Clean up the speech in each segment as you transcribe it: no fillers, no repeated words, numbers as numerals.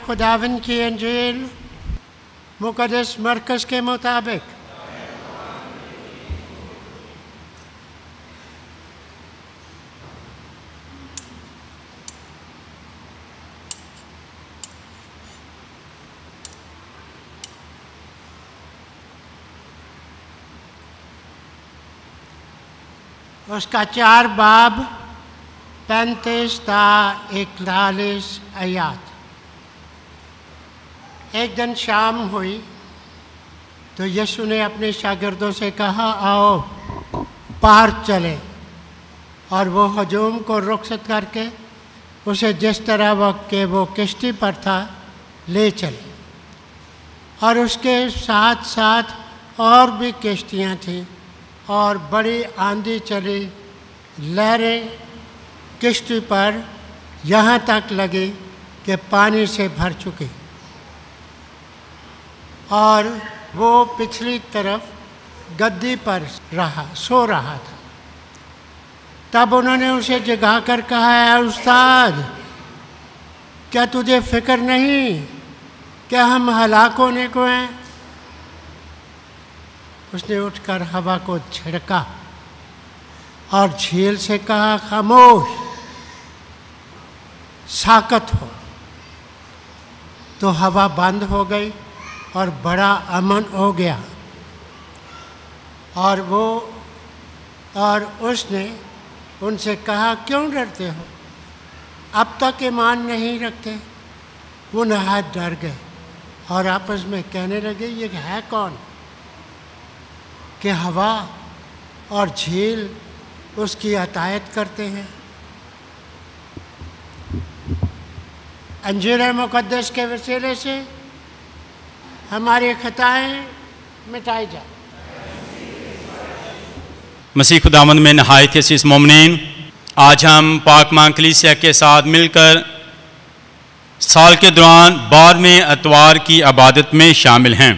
खुदावन की इंजील मुक़द्दस मरकज़ के मुताबिक। उसका 4 बाब 35 ता 41 आयत। एक दिन शाम हुई तो यीशु ने अपने शागिर्दों से कहा, आओ पार चले, और वो हजूम को रुखसत करके उसे जिस तरह वो किश्ती पर था ले चले। और उसके साथ साथ और भी किश्तियाँ थीं और बड़ी आंधी चली, लहरें किश्ती पर यहाँ तक लगी कि पानी से भर चुकी, और वो पिछली तरफ गद्दी पर सो रहा था। तब उन्होंने उसे जगाकर कहा, है उस्ताद, क्या तुझे फिक्र नहीं कि हम हलाक होने को हैं? उसने उठकर हवा को झिड़का और झील से कहा, खामोश, साकत हो। तो हवा बंद हो गई और बड़ा अमन हो गया। और उसने उनसे कहा, क्यों डरते हो? अब तक ईमान नहीं रखते? वो नहायत डर गए और आपस में कहने लगे, ये है कौन कि हवा और झील उसकी अतायत करते हैं। अंजीर मुक़द्दस के वसीले से हमारी खताएं मिटाई जाए। मसीह खुदावंद में नहायत अज़ीज़ मोमिनीन, आज हम पाक मां कलीसिया के साथ मिलकर साल के दौरान 12वें अतवार की इबादत में शामिल हैं,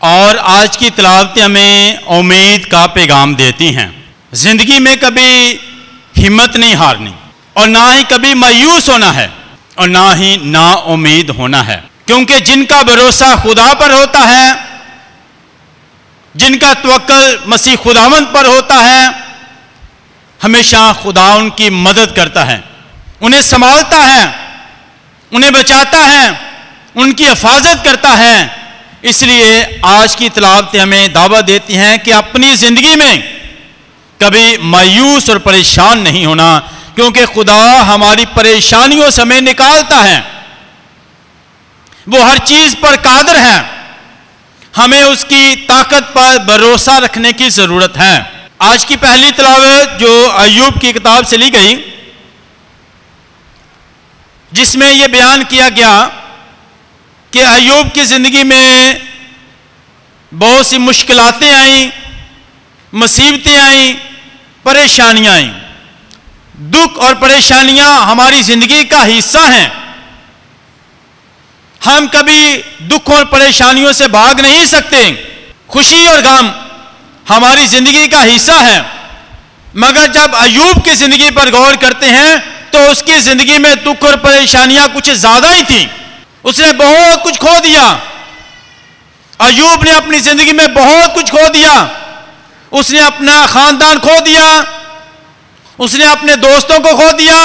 और आज की तिलावतें हमें उम्मीद का पैगाम देती हैं। ज़िंदगी में कभी हिम्मत नहीं हारनी, और ना ही कभी मायूस होना है, और ना ही नाउम्मीद होना है, क्योंकि जिनका भरोसा खुदा पर होता है, जिनका तवक्कुल मसीह खुदावंद पर होता है, हमेशा खुदा उनकी मदद करता है, उन्हें संभालता है, उन्हें बचाता है, उनकी हिफाजत करता है। इसलिए आज की तिलावतें हमें दावत देती हैं कि अपनी ज़िंदगी में कभी मायूस और परेशान नहीं होना, क्योंकि खुदा हमारी परेशानियों से हमें निकालता है। वो हर चीज़ पर कादिर है, हमें उसकी ताकत पर भरोसा रखने की ज़रूरत है। आज की पहली तिलावत जो अय्यूब की किताब से ली गई, जिसमें यह बयान किया गया कि अय्यूब की ज़िंदगी में बहुत सी मुश्किलातें आईं, मुसीबतें आईं, परेशानियां आईं। दुख और परेशानियां हमारी ज़िंदगी का हिस्सा हैं। हम कभी दुख और परेशानियों से भाग नहीं सकते। खुशी और गम हमारी ज़िंदगी का हिस्सा है, मगर जब अय्यूब की ज़िंदगी पर गौर करते हैं तो उसकी ज़िंदगी में दुख और परेशानियां कुछ ज़्यादा ही थी। उसने बहुत कुछ खो दिया। अय्यूब ने अपनी ज़िंदगी में बहुत कुछ खो दिया। उसने अपना ख़ानदान खो दिया, उसने अपने दोस्तों को खो दिया,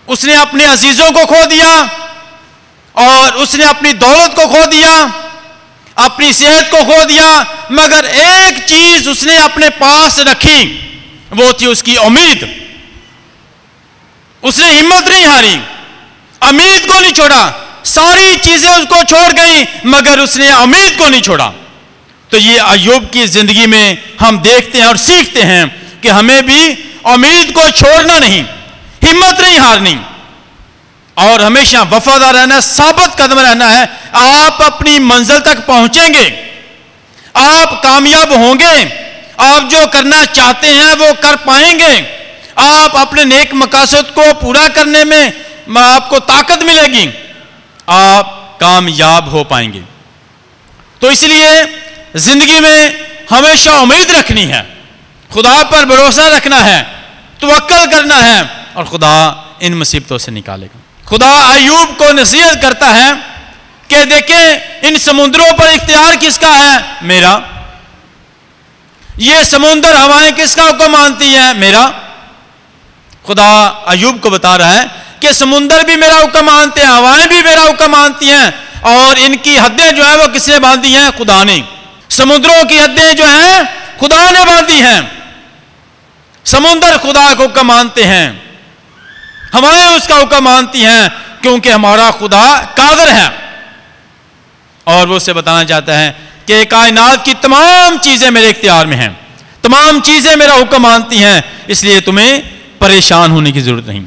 उसने अपने अजीज़ों को खो दिया, और उसने अपनी दौलत को खो दिया, अपनी सेहत को खो दिया, मगर एक चीज़ उसने अपने पास रखी, वो थी उसकी उम्मीद। उसने हिम्मत नहीं हारी, उम्मीद को नहीं छोड़ा। सारी चीजें उसको छोड़ गई, मगर उसने उम्मीद को नहीं छोड़ा। तो ये अय्यूब की जिंदगी में हम देखते हैं और सीखते हैं कि हमें भी उम्मीद को छोड़ना नहीं, हिम्मत नहीं हारनी, और हमेशा वफादार रहना, साबित कदम रहना है। आप अपनी मंजिल तक पहुंचेंगे, आप कामयाब होंगे, आप जो करना चाहते हैं वो कर पाएंगे, आप अपने नेक मकासद को पूरा करने में आपको ताकत मिलेगी, आप कामयाब हो पाएंगे। तो इसलिए जिंदगी में हमेशा उम्मीद रखनी है, खुदा पर भरोसा रखना है, तवक्कुल करना है, और खुदा इन मुसीबतों से निकालेगा। खुदा अय्यूब को नसीहत करता है कि देखें इन समुद्रों पर इख्तियार किसका है? मेरा। ये समुद्र हवाएं किसका हुक्म मानती हैं? मेरा। खुदा अय्यूब को बता रहा है कि समुद्र भी मेरा हुक्म मानते हैं, हवाएं भी मेरा हुक्म मानती हैं, और इनकी हदें जो है वो किसने बांधी हैं? खुदा ने। समुद्रों की हदें जो हैं खुदा ने बांधी हैं। समुद्र खुदा को हुक्म मानते हैं, हवाएं उसका हुक्म मानती हैं, क्योंकि हमारा खुदा कादिर है। और वो उससे बताना चाहता है कि कायनात की तमाम चीजें मेरे इख्तियार में हैं, तमाम चीजें मेरा हुक्म मानती हैं, इसलिए तुम्हें परेशान होने की जरूरत नहीं।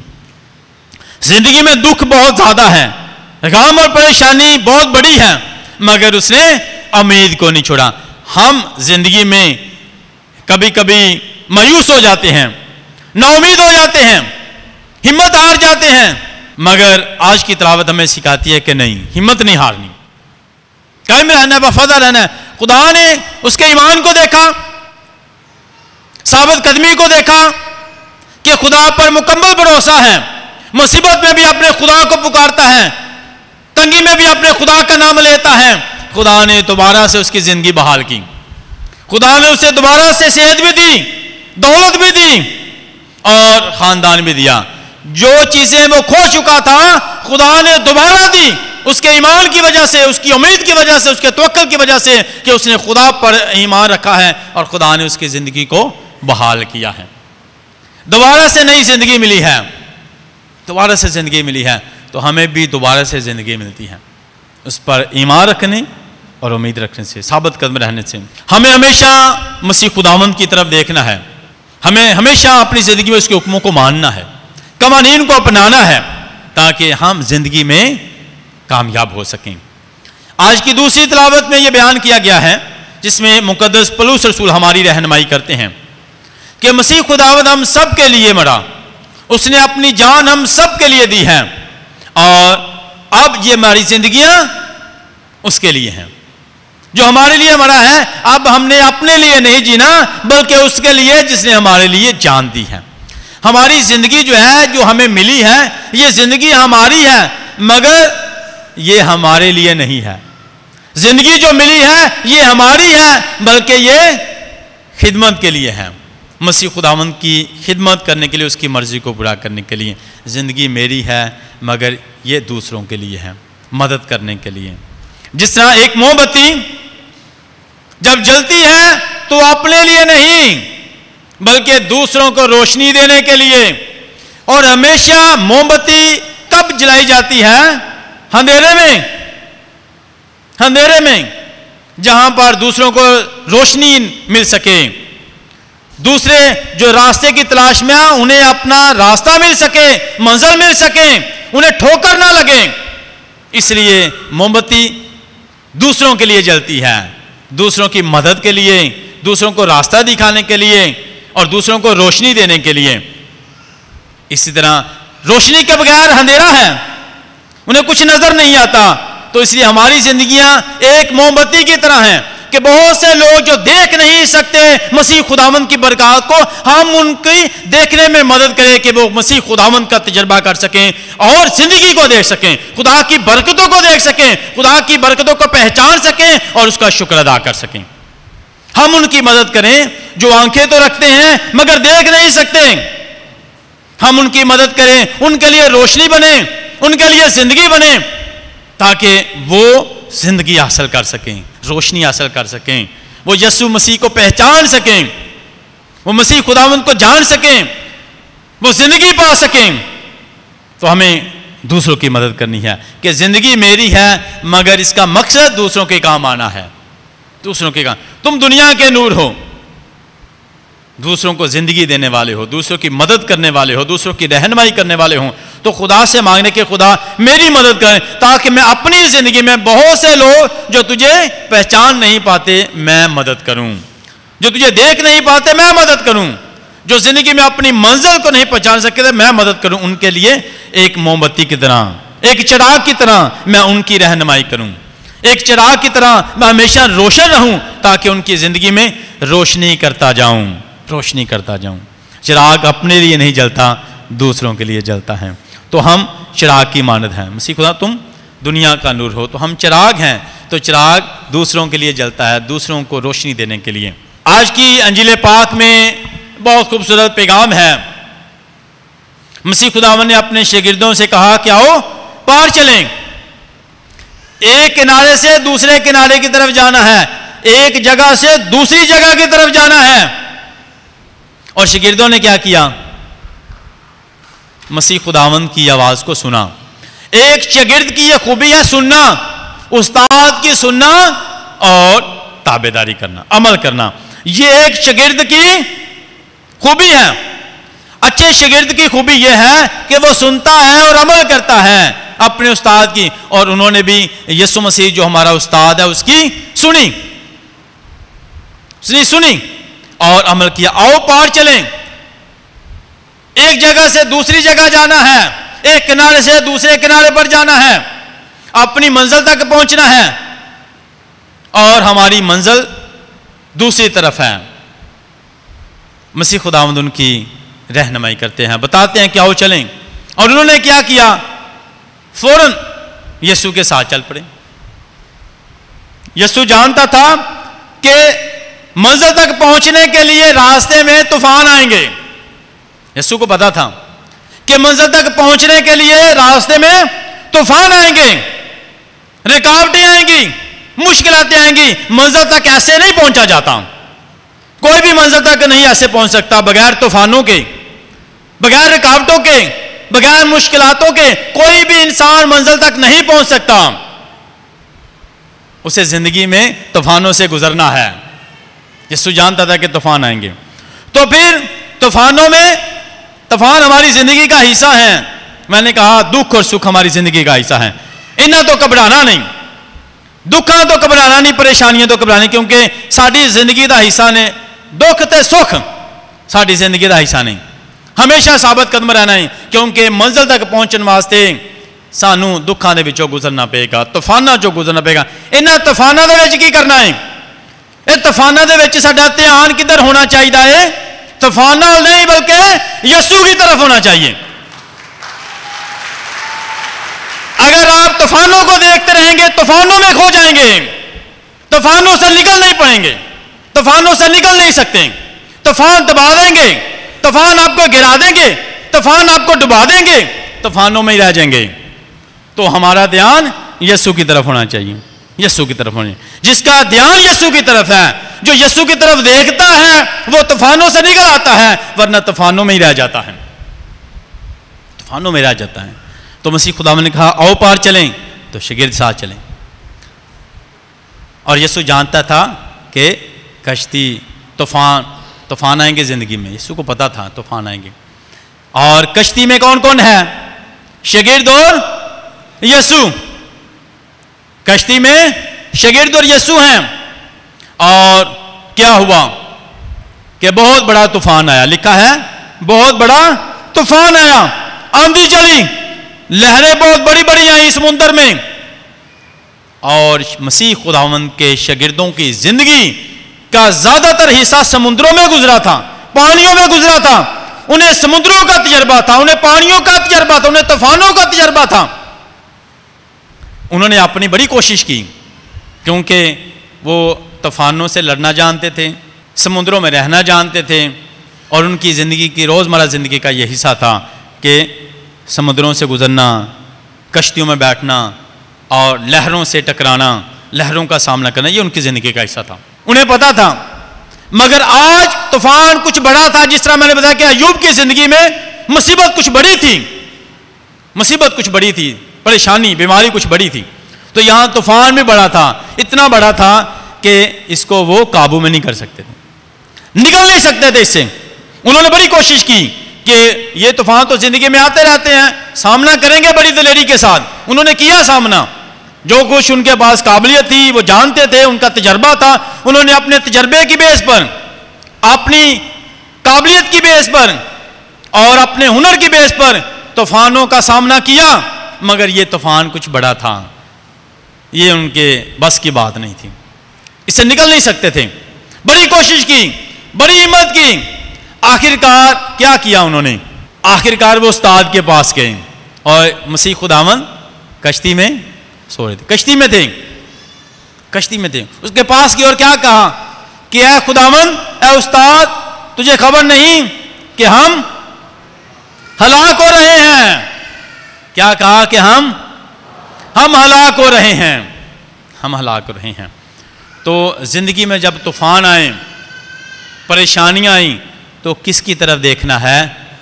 जिंदगी में दुख बहुत ज्यादा है, गम और परेशानी बहुत बड़ी है, मगर उसने उम्मीद को नहीं छोड़ा। हम जिंदगी में कभी कभी मायूस हो जाते हैं, नाउमीद हो जाते हैं, हिम्मत हार जाते हैं, मगर आज की तिलावत हमें सिखाती है कि नहीं, हिम्मत नहीं हारनी, कायम रहना है, वफादार रहना है। खुदा ने उसके ईमान को देखा, साबित कदमी को देखा कि खुदा पर मुकम्मल भरोसा है, मुसीबत में भी अपने खुदा को पुकारता है, तंगी में भी अपने खुदा का नाम लेता है। खुदा ने दोबारा से उसकी जिंदगी बहाल की, खुदा ने उसे दोबारा से सेहत भी दी, दौलत भी दी और खानदान भी दिया। जो चीजें वो खो चुका था खुदा ने दोबारा दी, उसके ईमान की वजह से, उसकी उम्मीद की वजह से, उसके तवक्कुल की वजह से कि उसने खुदा पर ईमान रखा है, और खुदा ने उसकी जिंदगी को बहाल किया है। दोबारा से नई जिंदगी मिली है, दोबारा से जिंदगी मिली है, तो हमें भी दोबारा से जिंदगी मिलती है, उस पर ईमान रखने और उम्मीद रखने से, साबित कदम रहने से। हमें हमेशा मसीह खुदावंद की तरफ देखना है, हमें हमेशा अपनी जिंदगी में उसके हुक्मों को मानना है, कवानीन को अपनाना है, ताकि हम जिंदगी में कामयाब हो सकें। आज की दूसरी तिलावत में यह बयान किया गया है, जिसमें मुकद्दस पौलुस रसूल हमारी रहनुमाई करते हैं कि मसीह खुदावंद हम सब के लिए मरा, उसने अपनी जान हम सब के लिए दी है, और अब ये हमारी जिंदगियां उसके लिए हैं। जो हमारे लिए मरा है, अब हमने अपने लिए नहीं जीना, बल्कि उसके लिए जिसने हमारे लिए जान दी है। हमारी जिंदगी जो है, जो हमें मिली है, ये जिंदगी हमारी है, मगर ये हमारे लिए नहीं है। जिंदगी जो मिली है ये हमारी है, बल्कि ये खिदमत के लिए है, मसीह खुदावंद की खिदमत करने के लिए, उसकी मर्जी को पूरा करने के लिए। जिंदगी मेरी है, मगर ये दूसरों के लिए है, मदद करने के लिए। जिस तरह एक मोमबत्ती जब जलती है तो अपने लिए नहीं, बल्कि दूसरों को रोशनी देने के लिए। और हमेशा मोमबत्ती कब जलाई जाती है? अंधेरे में, अंधेरे में, जहां पर दूसरों को रोशनी मिल सके, दूसरे जो रास्ते की तलाश में हैं उन्हें अपना रास्ता मिल सके, मंजिल मिल सके, उन्हें ठोकर ना लगे। इसलिए मोमबत्ती दूसरों के लिए जलती है, दूसरों की मदद के लिए, दूसरों को रास्ता दिखाने के लिए और दूसरों को रोशनी देने के लिए। इसी तरह रोशनी के बगैर अंधेरा है, उन्हें कुछ नजर नहीं आता। तो इसलिए हमारी जिंदगियां एक मोमबत्ती की तरह हैं कि बहुत से लोग जो देख नहीं सकते मसीह खुदावंद की बरकत को, हम उनकी देखने में मदद करें कि वो मसीह खुदावंद का तजर्बा कर सकें और जिंदगी को देख सकें, खुदा की बरकतों को देख सकें, खुदा की बरकतों को पहचान सकें और उसका शुक्र अदा कर सकें। हम उनकी मदद करें जो आंखें तो रखते हैं मगर देख नहीं सकते। हम उनकी मदद करें, उनके लिए रोशनी बने, उनके लिए जिंदगी बने, ताकि वो जिंदगी हासिल कर सकें, रोशनी हासिल कर सकें, वो यीशु मसीह को पहचान सकें, वो मसीह खुदावंद को जान सकें, वो जिंदगी पा सकें। तो हमें दूसरों की मदद करनी है कि जिंदगी मेरी है, मगर इसका मकसद दूसरों के काम आना है, दूसरों के काम। तुम दुनिया के नूर हो, दूसरों को जिंदगी देने वाले हो, दूसरों की मदद करने वाले हो, दूसरों की रहनुमाई करने वाले हो। तो खुदा से मांगने के खुदा मेरी मदद करें, ताकि मैं अपनी जिंदगी में बहुत से लोग जो तुझे पहचान नहीं पाते मैं मदद करूं, जो तुझे देख नहीं पाते मैं मदद करूं, जो जिंदगी में अपनी मंजिल को नहीं पहचान सकते मैं मदद करूं। उनके लिए एक मोमबत्ती की तरह, एक चिराग की तरह मैं उनकी रहनुमाई करूं, एक चिराग की तरह मैं हमेशा रोशन रहूं, ताकि उनकी जिंदगी में रोशनी करता जाऊं, रोशनी करता जाऊं। चिराग अपने लिए नहीं जलता, दूसरों के लिए जलता है। तो हम चिराग की मानद हैं। मसीह खुदा तुम दुनिया का नूर हो, तो हम चिराग हैं, तो चिराग दूसरों के लिए जलता है, दूसरों को रोशनी देने के लिए। आज की अंजील पाक में बहुत खूबसूरत पैगाम है। मसीह खुदावन ने अपने शागिर्दों से कहा कि आओ पार चलें, एक किनारे से दूसरे किनारे की तरफ जाना है, एक जगह से दूसरी जगह की तरफ जाना है। और शागिर्दों ने क्या किया? मसीह खुदावंद की आवाज को सुना। एक शागिर्द की यह खूबी है सुनना, उस्ताद की सुनना और ताबेदारी करना, अमल करना। यह एक शागिर्द की खूबी है। अच्छे शागिर्द की खूबी यह है कि वह सुनता है और अमल करता है अपने उस्ताद की। और उन्होंने भी यीशु मसीह जो हमारा उस्ताद है उसकी सुनी और अमल किया। आओ पार चलें, एक जगह से दूसरी जगह जाना है, एक किनारे से दूसरे किनारे पर जाना है, अपनी मंजिल तक पहुंचना है और हमारी मंजिल दूसरी तरफ है। मसीह खुदावंद उनकी रहनुमाई करते हैं, बताते हैं कि आओ चलें। और उन्होंने क्या किया? फौरन यीशु के साथ चल पड़े। यीशु जानता था कि मंजिल तक पहुंचने के लिए रास्ते में तूफान आएंगे। यीशु को पता था कि मंजिल तक पहुंचने के लिए रास्ते में तूफान आएंगे, रुकावटें आएंगी, मुश्किलातें आएंगी। मंजिल तक ऐसे नहीं पहुंचा जाता। कोई भी मंजिल तक नहीं ऐसे पहुंच सकता बगैर तूफानों के, बगैर रुकावटों के, बगैर मुश्किलातों के। कोई भी इंसान मंजिल तक नहीं पहुंच सकता। उसे जिंदगी में तूफानों से गुजरना है। यीशु जानता था कि तूफान आएंगे, तो फिर तूफान हमारी जिंदगी का हिस्सा है। मैंने कहा दुख और सुख हमारी जिंदगी का हिस्सा है। इन्हें तो घबराना नहीं, दुखा तो घबराना नहीं, परेशानियां तो घबरानी, क्योंकि साड़ी जिंदगी का हिस्सा ने दुख ते सुख साड़ी जिंदगी का हिस्सा नहीं। हमेशा साबित कदम रहना है, क्योंकि मंजिल तक पहुंचने वास्ते सानू दुखों के विचों गुजरना पेगा, तूफानों चों गुजरना पेगा। इन्हां तूफानों के विच की करना है? ये तूफानों के विच साडा ध्यान किधर होना चाहिए है? तूफानों नहीं बल्कि यीशु की तरफ होना चाहिए। अगर आप तूफानों को देखते रहेंगे तूफानों में खो जाएंगे, तूफानों से निकल नहीं पाएंगे, तूफानों से निकल नहीं सकते। तूफान दबा देंगे, तूफान आपको गिरा देंगे, तूफान आपको डुबा देंगे, तूफानों में ही रह जाएंगे। तो हमारा ध्यान यीशु की तरफ होना चाहिए, यीशु की तरफ होने। जिसका ध्यान यीशु की तरफ है, जो यीशु की तरफ देखता है, वो तूफानों से निकल आता है, वरना तूफानों में ही रह जाता है, तूफानों में रह जाता है। तो मसीह खुदा ने कहा आओ पार चलें, तो शागिर्द साथ चलें। और यीशु जानता था कि कश्ती तूफान आएंगे जिंदगी में। यीशु को पता था तूफान आएंगे। और कश्ती में कौन कौन है? शागिर्द और यीशु। कश्ती में शागिर्द और यीशु हैं। और क्या हुआ कि बहुत बड़ा तूफान आया। लिखा है बहुत बड़ा तूफान आया, आंधी चली, लहरें बहुत बड़ी बड़ी आई समुद्र में। और मसीह खुदावंद के शागिर्दों की जिंदगी का ज्यादातर हिस्सा समुद्रों में गुजरा था, पानियों में गुजरा था। उन्हें समुद्रों का तजर्बा था, उन्हें पानियों का तजर्बा था, उन्हें तूफानों का तजर्बा था। उन्होंने अपनी बड़ी कोशिश की, क्योंकि वो तूफानों से लड़ना जानते थे, समुद्रों में रहना जानते थे। और उनकी ज़िंदगी की रोज़मर्रा ज़िंदगी का यह हिस्सा था कि समुद्रों से गुजरना, कश्तियों में बैठना और लहरों से टकराना, लहरों का सामना करना, ये उनकी ज़िंदगी का हिस्सा था। उन्हें पता था। मगर आज तूफान कुछ बड़ा था। जिस तरह मैंने बताया कि अय्यूब की ज़िंदगी में मुसीबत कुछ बड़ी थी, मुसीबत कुछ बड़ी थी, परेशानी बीमारी कुछ बड़ी थी। तो यहाँ तूफान भी बड़ा था, इतना बड़ा था कि इसको वो काबू में नहीं कर सकते थे, निकल नहीं सकते थे इससे। उन्होंने बड़ी कोशिश की कि ये तूफान तो जिंदगी में आते रहते हैं, सामना करेंगे बड़ी दिलेरी के साथ। उन्होंने किया सामना, जो कुछ उनके पास काबिलियत थी वो जानते थे, उनका तजर्बा था। उन्होंने अपने तजर्बे की बेस पर, अपनी काबिलियत की बेस पर और अपने हुनर की बेस पर तूफानों का सामना किया। मगर ये तूफान कुछ बड़ा था, ये उनके बस की बात नहीं थी, इससे निकल नहीं सकते थे। बड़ी कोशिश की, बड़ी हिम्मत की। आखिरकार क्या किया उन्होंने? आखिरकार वो उस्ताद के पास गए, और मसीह खुदावन कश्ती में सो रहे थे, कश्ती में थे, कश्ती में थे। उसके पास की और क्या कहा कि ऐ खुदावन, ऐ उस्ताद, तुझे खबर नहीं कि हम हलाक हो रहे हैं। क्या कहा कि हम हलाक हो रहे हैं, हम हलाक हो रहे हैं। तो जिंदगी में जब तूफान आए, परेशानियां आई, तो किसकी तरफ देखना है?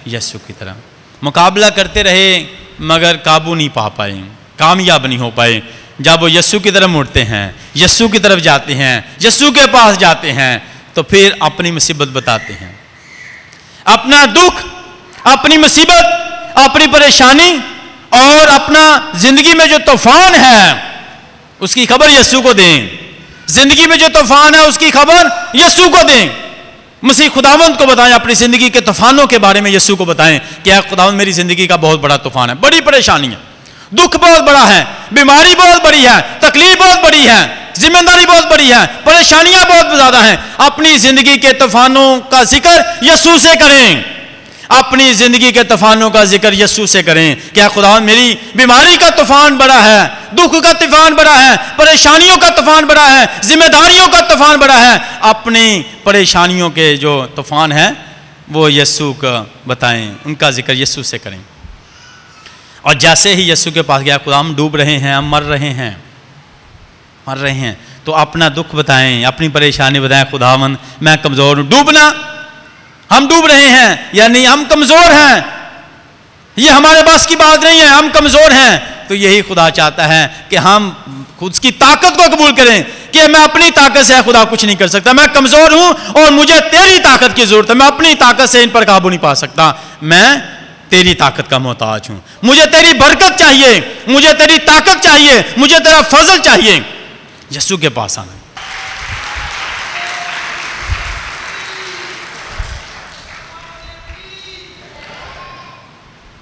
यीशु की तरफ। मुकाबला करते रहे मगर काबू नहीं पा पाए, कामयाब नहीं हो पाए। जब वो यीशु की तरफ मुड़ते हैं, यीशु की तरफ जाते हैं, यीशु के पास जाते हैं, तो फिर अपनी मुसीबत बताते हैं, अपना दुख, अपनी मुसीबत, अपनी परेशानी और अपना जिंदगी में जो तूफान है उसकी खबर यीशु को दें। जिंदगी में जो तूफान है उसकी खबर यीशु को दें। मसीह खुदावंद को बताएं, अपनी जिंदगी के तूफानों के बारे में यीशु को बताएं कि यार खुदावंद, मेरी जिंदगी का बहुत बड़ा तूफान है, बड़ी परेशानी है, दुख बहुत बड़ा है, बीमारी बहुत बड़ी है, तकलीफ बहुत बड़ी है, जिम्मेदारी बहुत बड़ी है, परेशानियां बहुत ज्यादा हैं। अपनी जिंदगी के तूफानों का जिक्र यीशु से करें, अपनी जिंदगी के तूफानों का जिक्र यीशु से करें। क्या खुदावंद, मेरी बीमारी का तूफान बड़ा है, दुख का तूफान बड़ा है, परेशानियों का तूफान बड़ा है, जिम्मेदारियों का तूफान बड़ा है। अपनी परेशानियों के जो तूफान है वो यीशु को बताएं, उनका जिक्र यीशु से करें। और जैसे ही यीशु के पास गया, खुदा हम डूब रहे हैं, हम मर रहे हैं, मर रहे हैं, तो अपना दुख बताएं, अपनी परेशानी बताएं, खुदावंद मैं कमजोर हूं। डूबना, हम डूब रहे हैं यानी हम कमजोर हैं, ये हमारे पास की बात नहीं है, हम कमजोर हैं। तो यही खुदा चाहता है कि हम खुद की ताकत को कबूल करें कि मैं अपनी ताकत से खुदा कुछ नहीं कर सकता, मैं कमजोर हूं और मुझे तेरी ताकत की जरूरत है, मैं अपनी ताकत से इन पर काबू नहीं पा सकता, मैं तेरी ताकत का मोहताज हूं, मुझे तेरी बरकत चाहिए, मुझे तेरी ताकत चाहिए, मुझे तेरा फजल चाहिए। यीशु के पास आना।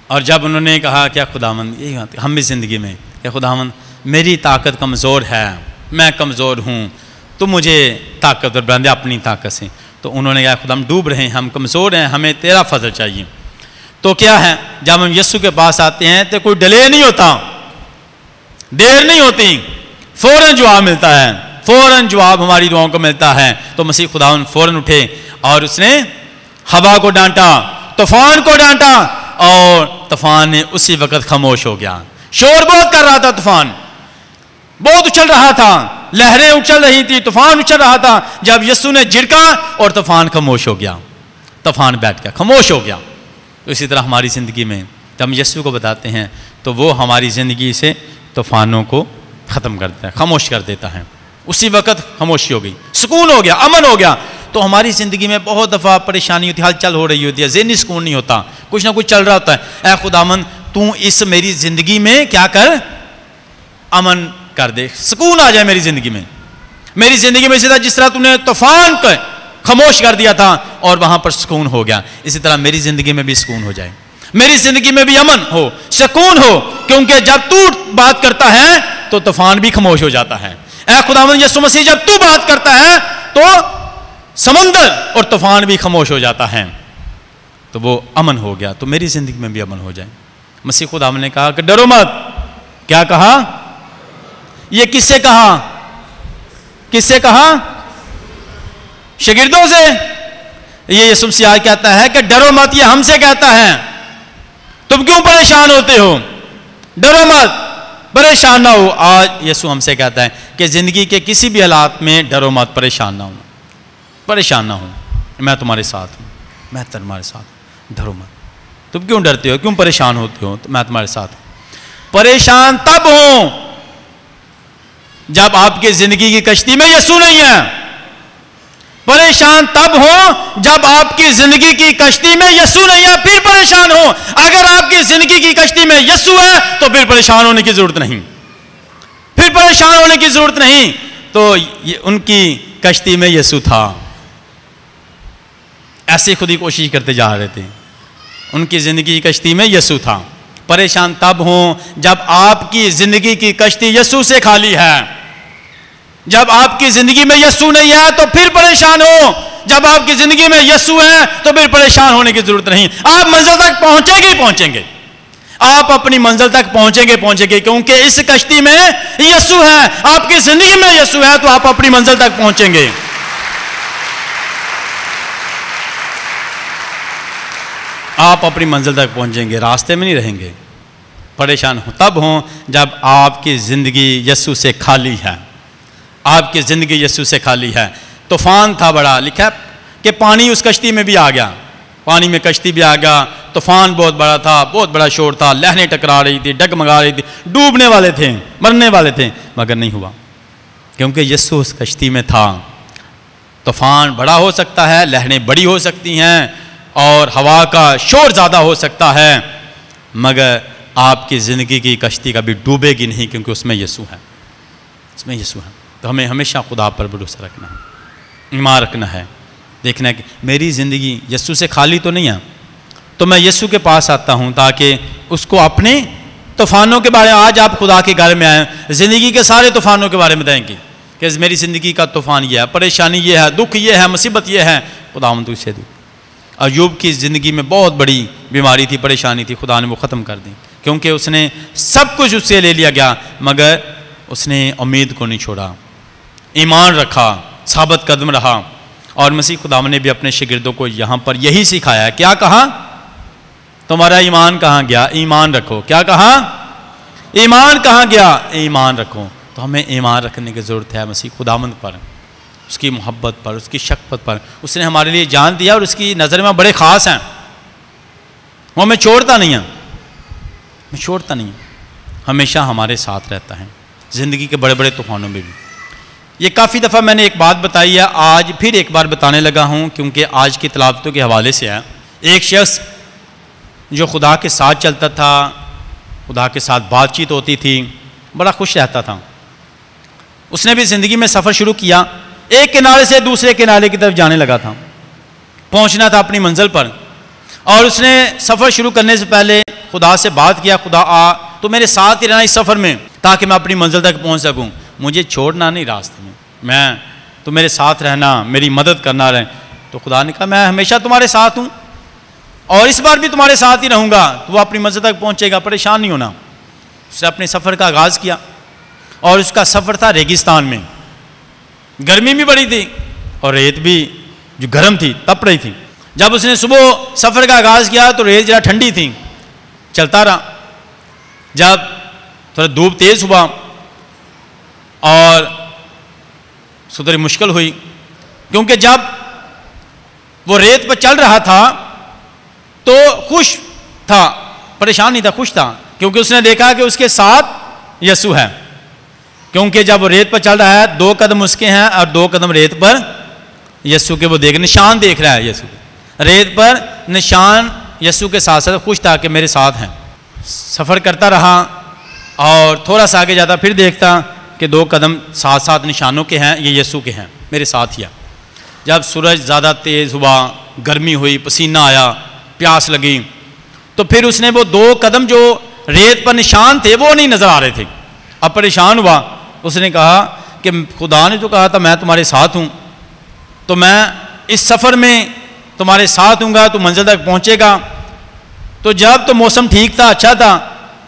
और जब उन्होंने कहा क्या खुदावंद, यही हम भी जिंदगी में, क्या खुदावंद मेरी ताकत कमज़ोर है, मैं कमज़ोर हूँ, तो मुझे ताकत और बंदे अपनी ताकत से। तो उन्होंने कहा खुदा हम डूब रहे हैं, हम कमज़ोर हैं, हमें तेरा फजल चाहिए। तो क्या है, जब हम यीशु के पास आते हैं तो कोई डिले नहीं होता, देर नहीं होती, फौरन जवाब मिलता है, फौरन जवाब हमारी दुआओं को मिलता है। तो मसीह खुदावंद फौरन उठे और उसने हवा को डांटा, तूफान को डांटा और तूफान ने उसी वक्त खामोश हो गया। शोर बहुत कर रहा था, तूफान बहुत उछल रहा था, लहरें उछल रही थी, तूफान उछल रहा था। जब यीशु ने झिड़का और तूफान खामोश हो गया, तूफान बैठ गया, खामोश हो गया। तो इसी तरह हमारी ज़िंदगी में जब हम यीशु को बताते हैं तो वो हमारी ज़िंदगी से तूफानों को ख़त्म कर देता है, खामोश कर देता है। उसी वक्त खामोशी हो गई, सुकून हो गया, अमन हो गया। तो हमारी ज़िंदगी में बहुत दफ़ा परेशानी होती है, हलचल हो रही होती है, ज़हनी सुकून नहीं होता, कुछ ना कुछ चल रहा होता है। ऐ खुदावंद तू इस मेरी ज़िंदगी में क्या कर, अमन कर दे, सुकून आ जाए मेरी ज़िंदगी में। मेरी ज़िंदगी में सीधा जिस तरह तूने तूफान को खामोश कर दिया था और वहाँ पर सुकून हो गया, इसी तरह मेरी ज़िंदगी में भी सुकून हो जाए, मेरी ज़िंदगी में भी अमन हो, सुकून हो। क्योंकि जब तू बात करता है तो तूफान भी खामोश हो जाता है। ऐ खुदावंद यीशु मसीह जब तू बात करता है तो समंदर और तूफान भी खामोश हो जाता है, तो वो अमन हो गया। तो मेरी ज़िंदगी में भी अमन हो जाए। मसीह खुदावंद ने कहा कि डरो मत। क्या कहा, ये किससे कहा, किससे कहा, शागिर्दों से। ये यीशु मसीह कहता है कि डरो मत, ये हमसे कहता है। तुम क्यों परेशान होते हो, डरो मत, परेशान ना हो। आज यीशु हमसे कहता है कि जिंदगी के किसी भी हालात में डरो मत, परेशान ना हो, परेशान ना हो, मैं तुम्हारे साथ हूं, मैं तुम्हारे साथ हूं, डरो मत। तुम क्यों डरते हो, क्यों परेशान होते हो, तो मैं तुम्हारे साथ हूं। परेशान तब हो जब आपकी जिंदगी की कश्ती में यीशु नहीं है, परेशान तब हो जब आपकी जिंदगी की कश्ती में यीशु नहीं है, फिर परेशान हो। अगर आपकी जिंदगी की कश्ती में यीशु है तो फिर परेशान होने की जरूरत नहीं, फिर परेशान होने की जरूरत नहीं। तो ये उनकी कश्ती में यीशु था, ऐसे खुद ही कोशिश करते जा रहे थे, उनकी जिंदगी की कश्ती में यीशु था। परेशान तब हो जब आपकी जिंदगी की कश्ती यीशु से खाली है। जब आपकी जिंदगी में यीशु नहीं है तो फिर परेशान हो, जब आपकी जिंदगी में यीशु है तो फिर परेशान होने की जरूरत नहीं। आप मंजिल तक पहुंचेंगे ही पहुंचेंगे, आप अपनी मंजिल तक पहुंचेंगे, क्योंकि इस कश्ती में यीशु है, आपकी जिंदगी में यीशु है, तो आप अपनी मंजिल तक पहुंचेंगे। आप अपनी मंजिल तक पहुंचेंगे, रास्ते में नहीं रहेंगे। परेशान हो तब हो जब आपकी ज़िंदगी यीशु से खाली है, आपकी ज़िंदगी यीशु से खाली है। तूफान था बड़ा, लिखा है कि पानी उस कश्ती में भी आ गया, पानी में कश्ती भी आ गया, तूफान बहुत बड़ा था, बहुत बड़ा शोर था, लहरें टकरा रही थी, डगमगा रही थी, डूबने वाले थे, मरने वाले थे, मगर नहीं हुआ, क्योंकि यीशु उस कश्ती में था। तूफान बड़ा हो सकता है, लहरें बड़ी हो सकती हैं और हवा का शोर ज़्यादा हो सकता है, मगर आपकी ज़िंदगी की कश्ती कभी डूबेगी नहीं, क्योंकि उसमें यीशु है, उसमें यीशु है। तो हमें हमेशा खुदा पर भरोसा रखना है, ईमान रखना है, देखना है कि मेरी ज़िंदगी यीशु से खाली तो नहीं है, तो मैं यीशु के पास आता हूँ ताकि उसको अपने तूफ़ानों के बारे में, आज आप खुदा के घर में आए, ज़िंदगी के सारे तूफ़ानों के बारे में बताएंगे कि मेरी ज़िंदगी का तूफ़ान ये है, परेशानी ये है, दुख ये है, मुसीबत ये है, खुदा तू इसे दे। अय्यूब की ज़िंदगी में बहुत बड़ी बीमारी थी, परेशानी थी, खुदा ने वो ख़त्म कर दी, क्योंकि उसने सब कुछ उससे ले लिया गया, मगर उसने उम्मीद को नहीं छोड़ा, ईमान रखा, साबित कदम रहा। और मसीह खुदा ने भी अपने शागिर्दों को यहाँ पर यही सिखाया है। क्या कहा? तुम्हारा ईमान कहाँ गया? ईमान रखो। क्या कहा? ईमान कहाँ गया? ईमान रखो। तो हमें ईमान रखने की ज़रूरत है मसीह खुदावंद पर, उसकी मोहब्बत पर, उसकी शफ़क़त पर। उसने हमारे लिए जान दिया और उसकी नज़र में बड़े ख़ास हैं, वो हमें छोड़ता नहीं है, हमें छोड़ता नहीं है, हमेशा हमारे साथ रहता है ज़िंदगी के बड़े बड़े तूफ़ानों में भी। ये काफ़ी दफ़ा मैंने एक बात बताई है, आज फिर एक बार बताने लगा हूँ, क्योंकि आज की तलावतों के हवाले से है। एक शख्स जो खुदा के साथ चलता था, खुदा के साथ बातचीत होती थी, बड़ा खुश रहता था। उसने भी ज़िंदगी में सफ़र शुरू किया, एक किनारे से दूसरे किनारे की तरफ जाने लगा था, पहुँचना था अपनी मंजिल पर। और उसने सफ़र शुरू करने से पहले खुदा से बात किया, खुदा आ तो मेरे साथ ही रहना इस सफ़र में, ताकि मैं अपनी मंजिल तक पहुँच सकूँ, मुझे छोड़ना नहीं रास्ते में, मैं तो मेरे साथ रहना, मेरी मदद करना रहे। तो खुदा ने कहा मैं हमेशा तुम्हारे साथ हूँ और इस बार भी तुम्हारे साथ ही रहूँगा, तो वो अपनी मंजिल तक पहुँचेगा, परेशान नहीं होना। उसने अपने सफ़र का आगाज़ किया और उसका सफ़र था रेगिस्तान में, गर्मी भी बड़ी थी और रेत भी जो गर्म थी तप रही थी। जब उसने सुबह सफ़र का आगाज़ किया तो रेत ज़रा ठंडी थी, चलता रहा। जब थोड़ा धूप तेज़ हुआ और थोड़ी मुश्किल हुई, क्योंकि जब वो रेत पर चल रहा था तो खुश था, परेशान नहीं था, खुश था, क्योंकि उसने देखा कि उसके साथ यीशु है। क्योंकि जब वो रेत पर चल रहा है, 2 कदम उसके हैं और 2 कदम रेत पर यीशु के, वो निशान देख रहा है यीशु के, रेत पर निशान यीशु के साथ साथ खुश था कि मेरे साथ हैं। सफ़र करता रहा और थोड़ा सा आगे जाता, फिर देखता कि 2 कदम साथ साथ निशानों के हैं, ये यीशु के हैं, मेरे साथ ही है। जब सूरज ज़्यादा तेज़ हुआ, गर्मी हुई, पसीना आया, प्यास लगी, तो फिर उसने वो 2 कदम जो रेत पर निशान थे वो नहीं नज़र आ रहे थे। अब परेशान हुआ, उसने कहा कि खुदा ने तो कहा था मैं तुम्हारे साथ हूँ, तो मैं इस सफ़र में तुम्हारे साथ हूँगा, तो मंजिल तक पहुँचेगा। तो जब तो मौसम ठीक था, अच्छा था,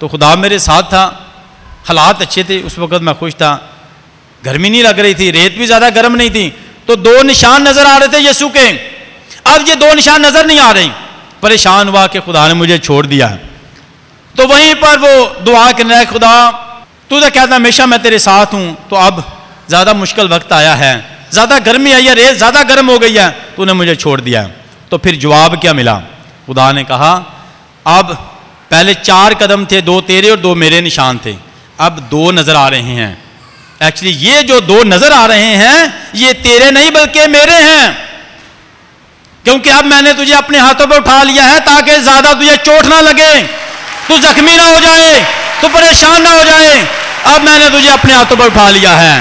तो खुदा मेरे साथ था, हालात अच्छे थे, उस वक़्त मैं खुश था, गर्मी नहीं लग रही थी, रेत भी ज़्यादा गर्म नहीं थी, तो 2 निशान नज़र आ रहे थे यीशु के। अब ये 2 निशान नज़र नहीं आ रही, परेशान हुआ कि खुदा ने मुझे छोड़ दिया है। तो वहीं पर वो दुआ करने लगा, खुदा तू तो कहता हमेशा मैं तेरे साथ हूँ, तो अब ज़्यादा मुश्किल वक्त आया है, ज़्यादा गर्मी आई है, रेत ज़्यादा गर्म हो गई है, तूने मुझे छोड़ दिया है। तो फिर जवाब क्या मिला? खुदा ने कहा अब पहले 4 कदम थे, 2 तेरे और 2 मेरे निशान थे, अब 2 नज़र आ रहे हैं। एक्चुअली ये जो 2 नज़र आ रहे हैं ये तेरे नहीं बल्कि मेरे हैं, क्योंकि अब मैंने तुझे अपने हाथों पर उठा लिया है ताकि ज़्यादा तुझे चोट ना लगे, तू जख्मी ना हो जाए, तू परेशान ना हो जाए। अब मैंने तुझे अपने हाथों पर उठा लिया है,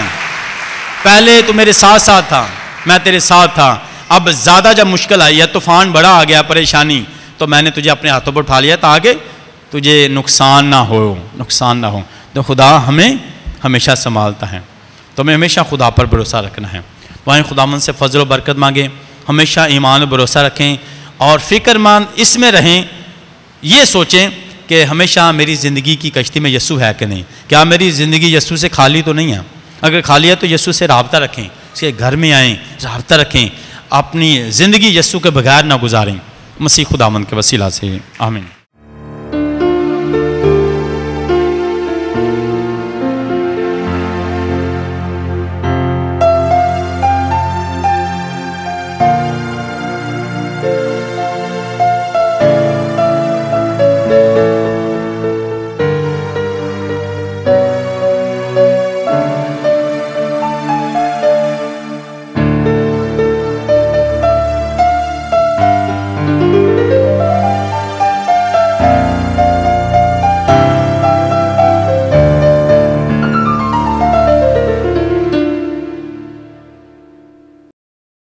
पहले तू मेरे साथ साथ था, मैं तेरे साथ था, अब ज़्यादा जब मुश्किल आई है, तूफ़ान बड़ा आ गया, परेशानी, तो मैंने तुझे अपने हाथों पर उठा लिया ताकि तुझे नुकसान ना हो, नुकसान ना हो। तो खुदा हमें हमेशा संभालता है, तो हमें हमेशा खुदा पर भरोसा रखना है। वहीं खुदामंद से फजल व बरकत मांगें, हमेशा ईमान और भरोसा रखें और फ़िक्रमंद इसमें रहें, ये सोचें कि हमेशा मेरी ज़िंदगी की कश्ती में यीशु है कि नहीं, क्या मेरी ज़िंदगी यीशु से खाली तो नहीं है। अगर खाली है तो यीशु से राब्ता रखें, उसके घर में आएँ, राब्ता रखें, अपनी ज़िंदगी यीशु के बगैर ना गुजारें। मसीह खुदावंद के वसीला से आमीन।